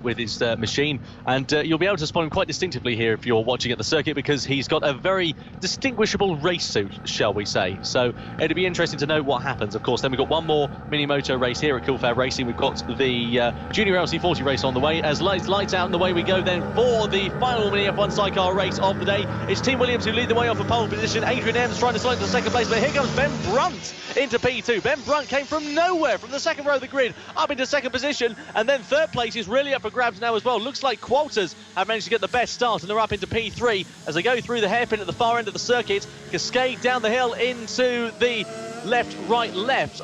with his machine, and you'll be able to spot him quite distinctively here if you're watching at the circuit, because he's got a very distinguishable race suit, shall we say. So it'll be interesting to know what happens. Of course, then we've got one more mini moto race here at FAB-Racing. We've got the Junior LC40 race on the way. As lights out, and away we go then for the final MiniF1 Sidecar race of the day. It's Team Williams who lead the way off a pole position. Adrian M's trying to slide to second place, but here comes Ben Brunt into P2. Ben Brunt came from nowhere, from the second row of the grid, up into second position, and then third place is really up for grabs now as well. Looks like Qualters have managed to get the best start, and they're up into P3 as they go through the hairpin at the far end of the circuit, cascade down the hill into the left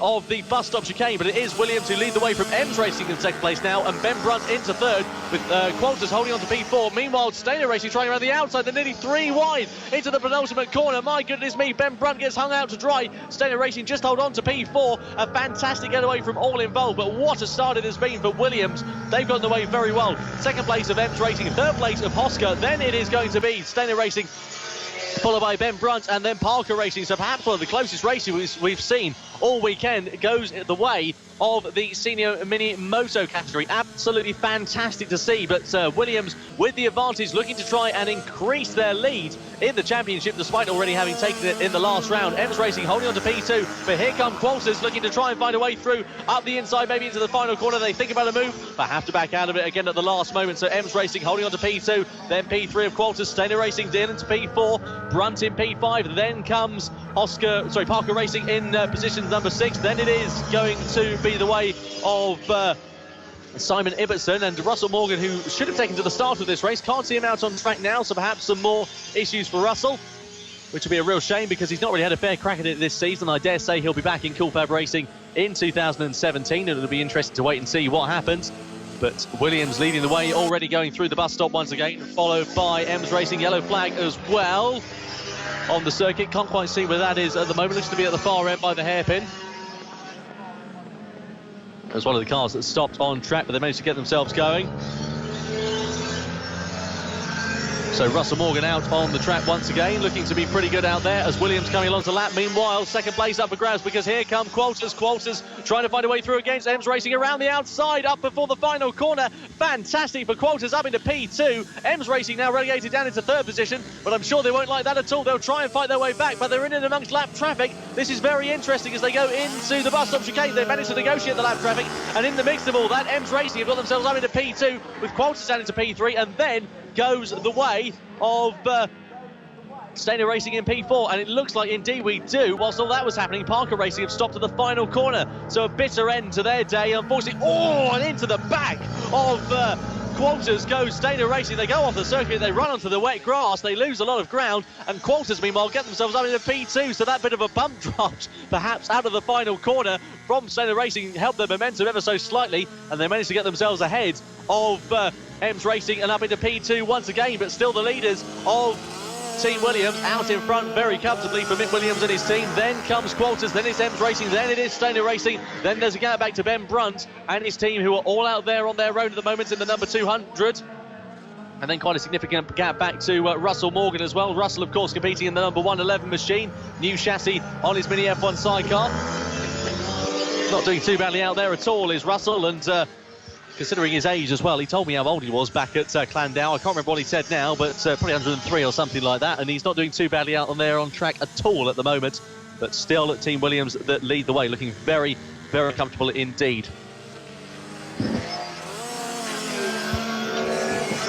of the bus stop chicane. But it is Williams who lead the way from M's Racing in second place now, and Ben Brunt into third, with Qualters holding on to P4. Meanwhile, Stainer Racing trying around the outside. They're nearly 3 wide into the penultimate corner. My goodness me, Ben Brunt gets hung out to dry. Stainer Racing just hold on to P4. A fantastic getaway from all involved, but what a start it has been for Williams. They've gotten away very well. Second place of M's Racing, third place of Hosker. Then it is going to be Stainer Racing, followed by Ben Brunt, and then Parker Racing. So perhaps one of the closest races we've seen all weekend goes the way of the senior mini moto category. Absolutely fantastic to see, but Williams with the advantage, looking to try and increase their lead in the championship despite already having taken it in the last round. M's Racing holding on to P2, but here come Qualters looking to try and find a way through up the inside, maybe into the final corner. They think about a move, but have to back out of it again at the last moment. So M's Racing holding on to P2, then P3 of Qualters. Stainer Racing down into P4, Brunt in P5, then comes Parker Racing in position number 6. Then it is going to be the way of Simon Ibbotson and Russell Morgan, who should have taken to the start of this race. Can't see him out on track now, so perhaps some more issues for Russell, which will be a real shame because he's not really had a fair crack at it this season. I dare say he'll be back in FAB-Racing in 2017, and it'll be interesting to wait and see what happens. But Williams leading the way, already going through the bus stop once again, followed by M's Racing, yellow flag as well on the circuit. Can't quite see where that is at the moment. Looks to be at the far end by the hairpin. There's one of the cars that stopped on track, but they managed to get themselves going. So Russell Morgan out on the track once again, looking to be pretty good out there as Williams coming along to lap. Meanwhile, second place up for grabs because here come Qualters. Qualters trying to find a way through against M's Racing around the outside, up before the final corner. Fantastic for Qualters, up into P2. M's Racing now relegated down into third position, but I'm sure they won't like that at all. They'll try and fight their way back, but they're in and amongst lap traffic. This is very interesting as they go into the bus stop chicane. They managed to negotiate the lap traffic, and in the mix of all that, M's Racing have got themselves up into P2 with Qualters down into P3, and then goes the way of Stainer Racing in P4, and it looks like indeed we do. Whilst all that was happening, Parker Racing have stopped at the final corner, so a bitter end to their day, unfortunately. And into the back of Qualters goes Stainer Racing. They go off the circuit, they run onto the wet grass, they lose a lot of ground, and Qualters meanwhile get themselves up into P2, so that bit of a bump dropped perhaps out of the final corner from Stainer Racing helped their momentum ever so slightly, and they managed to get themselves ahead of M's Racing and up into P2 once again, but still the leaders of Team Williams out in front very comfortably for Mick Williams and his team. Then comes Qualters, then it's M's Racing, then it is Stainer Racing, then there's a gap back to Ben Brunt and his team, who are all out there on their own at the moment in the number 200. And then quite a significant gap back to Russell Morgan as well. Russell, of course, competing in the number 111 machine. New chassis on his MiniF1 Sidecar. Not doing too badly out there at all is Russell, and considering his age as well, he told me how old he was back at Clandau. I can't remember what he said now, but probably 103 or something like that, and he's not doing too badly out on there on track at all at the moment, but still at Team Williams that lead the way, looking very, very comfortable indeed.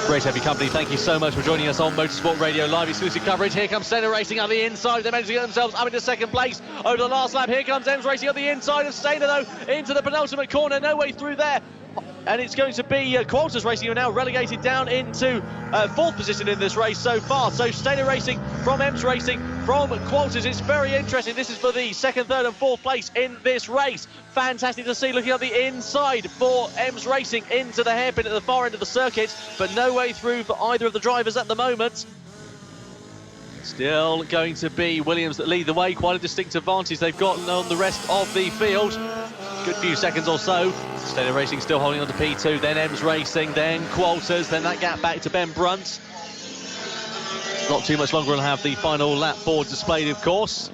Great to have your company. Thank you so much for joining us on Motorsport Radio live exclusive coverage. Here comes Stainer Racing on the inside. They managed to get themselves up into second place over the last lap. Here comes M's Racing on the inside of Stainer, though, into the penultimate corner. No way through there. And it's going to be Qualters Racing, who are now relegated down into fourth position in this race so far. So Stainer Racing from M's Racing from Qualters. It's very interesting. This is for the second, third and fourth place in this race. Fantastic to see, looking at the inside for M's Racing into the hairpin at the far end of the circuit, but no way through for either of the drivers at the moment. Still going to be Williams that lead the way. Quite a distinct advantage they've gotten on the rest of the field. Good few seconds or so. Stainer Racing still holding on to P2, then M's Racing, then Qualters, then that gap back to Ben Brunt. Not too much longer, we'll have the final lap board displayed, of course.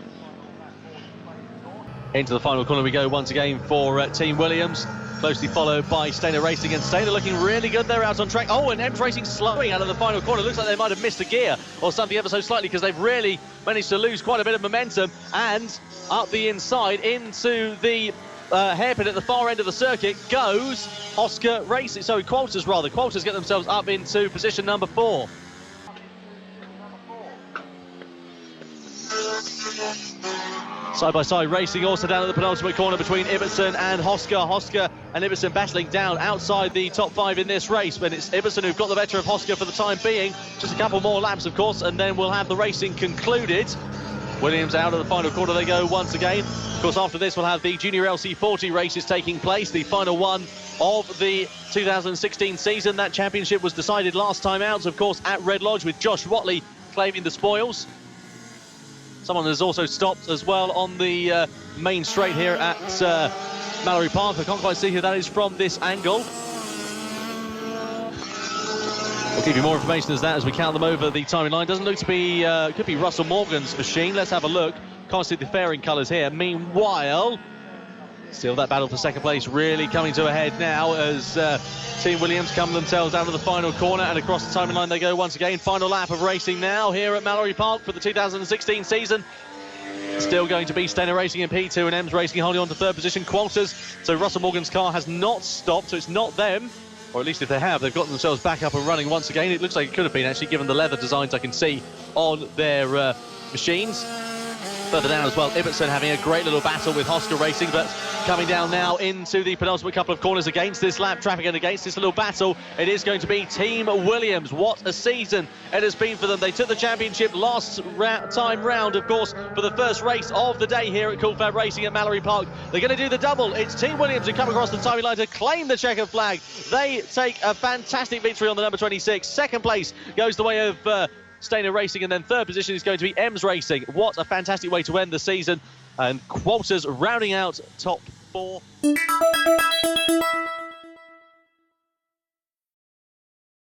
Into the final corner we go once again for Team Williams. closely followed by Stainer Racing, and Stainer looking really good. They're out on track. Oh, and Ems Racing slowing out of the final corner. Looks like they might have missed a gear or something ever so slightly, because they've really managed to lose quite a bit of momentum. And up the inside into the hairpin at the far end of the circuit goes Oscar Racing. Sorry, Qualters rather. Qualters get themselves up into position number 4. Side-by-side racing also down at the penultimate corner between Ibbotson and Hosker. Hosker and Ibbotson battling down outside the top 5 in this race, but it's Ibbotson who've got the better of Hosker for the time being. Just a couple more laps, of course, and then we'll have the racing concluded. Williams out of the final corner they go once again. Of course, after this we'll have the Junior LC40 races taking place, the final one of the 2016 season. That championship was decided last time out, of course, at Red Lodge, with Josh Watley claiming the spoils. Someone has also stopped as well on the main straight here at Mallory Park. I can't quite see who that is from this angle. We'll give you more information as we count them over the timing line. Doesn't look to be, could be Russell Morgan's machine. Let's have a look. Can't see the fairing colours here. Meanwhile, still that battle for second place really coming to a head now as Team Williams come themselves out of the final corner, and across the timing line they go once again. Final lap of racing now here at Mallory Park for the 2016 season. Still going to be Stainer Racing in P2 and Ems Racing holding on to third position. Qualters, so Russell Morgan's car has not stopped, so it's not them, or at least if they have, they've got themselves back up and running once again. It looks like it could have been, actually, given the leather designs I can see on their machines. Further down as well, Ibbotson having a great little battle with Hosker Racing, but coming down now into the penultimate couple of corners against this lap traffic and against this little battle, it is going to be Team Williams. What a season it has been for them. They took the championship last time round, of course, for the first race of the day here at FAB-Racing at Mallory Park. They're going to do the double. It's Team Williams who come across the timing line to claim the checkered flag. They take a fantastic victory on the number 26. Second place goes the way of Stainer Racing, and then third position is going to be Ems Racing. What a fantastic way to end the season, and Qualters rounding out top 4.